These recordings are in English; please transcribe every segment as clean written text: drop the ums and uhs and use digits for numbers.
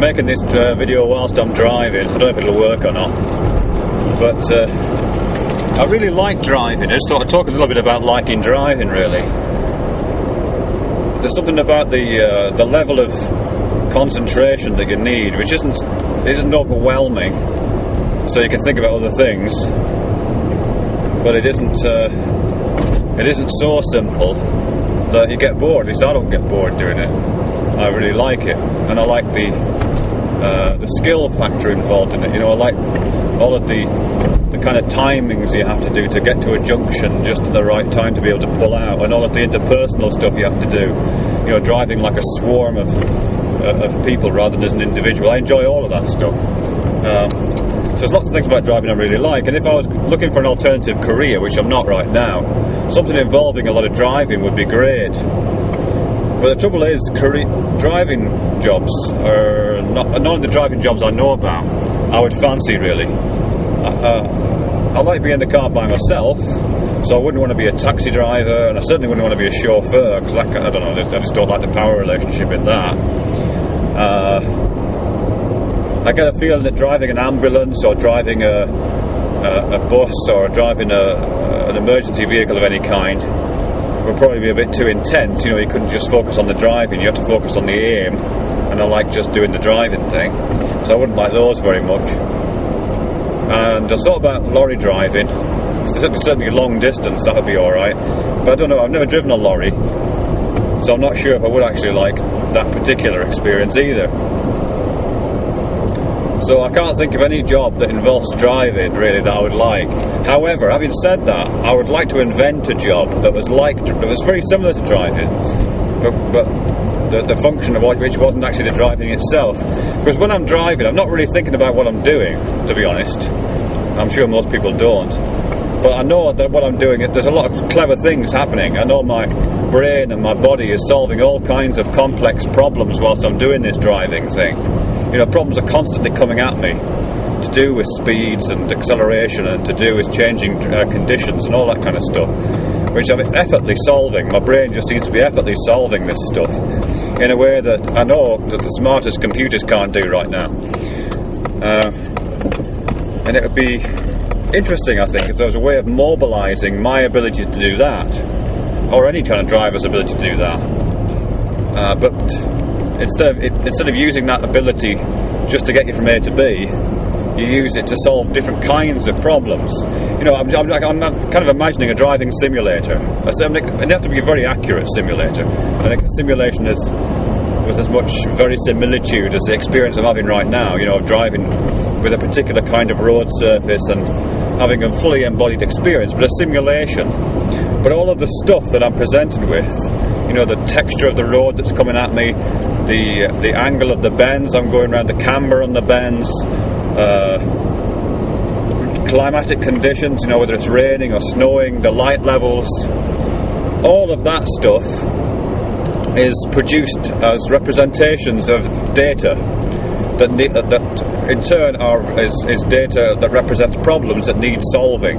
making this video whilst I'm driving. I don't know if it'll work or not, but I really like driving. I just thought I'd talk a little bit about liking driving, really. There's something about the level of concentration that you need, which isn't overwhelming, so you can think about other things, but it isn't so simple that you get bored. At least I don't get bored doing it. I really like it, and I like the skill factor involved in it. You know, I like all of the kind of timings you have to do to get to a junction just at the right time to be able to pull out, and all of the interpersonal stuff you have to do. You know, driving like a swarm of people rather than as an individual. I enjoy all of that stuff. So there's lots of things about driving I really like, and if I was looking for an alternative career, which I'm not right now, something involving a lot of driving would be great. But the trouble is, driving jobs are none of the driving jobs I know about I would fancy, really. I like being in the car by myself, so I wouldn't want to be a taxi driver, and I certainly wouldn't want to be a chauffeur, because I don't know, I just don't like the power relationship in that. I get a feeling that driving an ambulance or driving a bus or driving an emergency vehicle of any kind would probably be a bit too intense. You know, you couldn't just focus on the driving, you have to focus on the aim, and I like just doing the driving thing, so I wouldn't like those very much. And I thought about lorry driving. Certainly long distance, that would be alright, but I don't know, I've never driven a lorry, so I'm not sure if I would actually like that particular experience either. So I can't think of any job that involves driving, really, that I would like. However, having said that, I would like to invent a job that was very similar to driving, but the function of which wasn't actually the driving itself. Because when I'm driving, I'm not really thinking about what I'm doing, to be honest. I'm sure most people don't. But I know that what I'm doing, there's a lot of clever things happening. I know my brain and my body is solving all kinds of complex problems whilst I'm doing this driving thing. You know, problems are constantly coming at me to do with speeds and acceleration, and to do with changing conditions and all that kind of stuff, which I'm effortlessly solving. My brain just seems to be effortlessly solving this stuff in a way that I know that the smartest computers can't do right now. And it would be interesting, I think, if there was a way of mobilising my ability to do that, or any kind of driver's ability to do that. But instead of using that ability just to get you from A to B, you use it to solve different kinds of problems. You know, I'm kind of imagining a driving simulator. It'd have to be a very accurate simulator. I think a simulation with as much verisimilitude as the experience I'm having right now. You know, driving with a particular kind of road surface and having a fully embodied experience, but a simulation. But all of the stuff that I'm presented with, you know, the texture of the road that's coming at me, the angle of the bends, I'm going around the camber on the bends, climatic conditions, you know, whether it's raining or snowing, the light levels, all of that stuff is produced as representations of data that in turn is data that represents problems that need solving.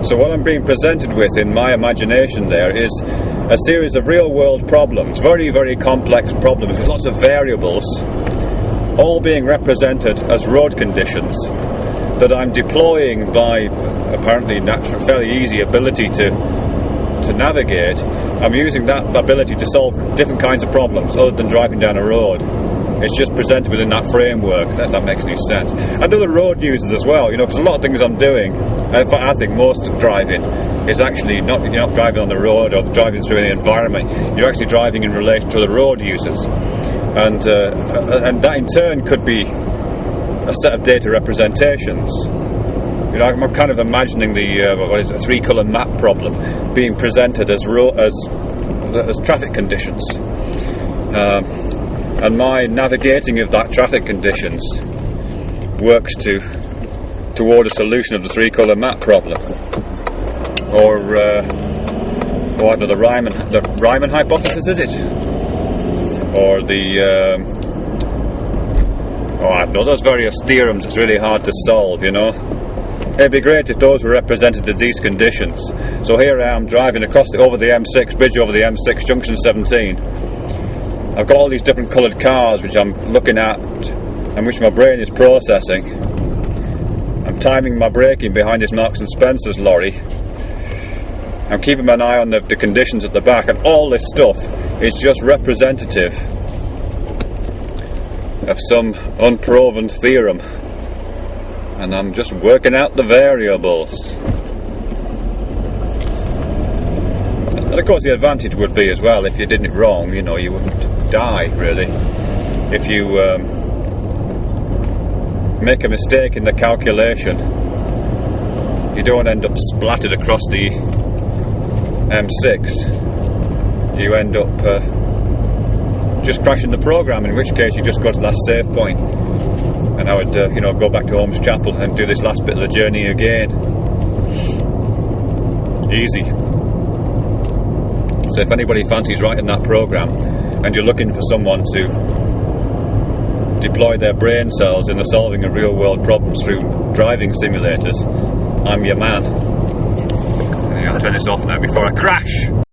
So what I'm being presented with in my imagination there is a series of real-world problems, very, very complex problems with lots of variables, all being represented as road conditions that I'm deploying by apparently natural, fairly easy ability to navigate. I'm using that ability to solve different kinds of problems other than driving down a road. It's just presented within that framework. That makes any sense. And other road users as well, you know, because a lot of things I'm doing, I think most driving is actually you're not driving on the road or driving through any environment. You're actually driving in relation to the road users, and that in turn could be a set of data representations. You know, I'm kind of imagining the three-colour map problem being presented as traffic conditions. And my navigating of that traffic conditions works toward a solution of the three-colour map problem, or I don't know, the Riemann hypothesis, is it? Or I don't know, those various theorems. It's really hard to solve, you know. It'd be great if those were represented as these conditions. So here I am driving over the M6, bridge over the M6, junction 17. I've got all these different coloured cars which I'm looking at and which my brain is processing. I'm timing my braking behind this Marks and Spencer's lorry. I'm keeping an eye on the conditions at the back, and all this stuff is just representative of some unproven theorem, and I'm just working out the variables. And of course the advantage would be as well, if you did it wrong, you know, you wouldn't die really. If you make a mistake in the calculation, you don't end up splattered across the M6. You end up just crashing the program, in which case you just go to that save point, and I would go back to Holmes Chapel and do this last bit of the journey again. Easy. So if anybody fancies writing that program and you're looking for someone to deploy their brain cells in the solving of real world problems through driving simulators, I'm your man. I'll turn this off now before I crash.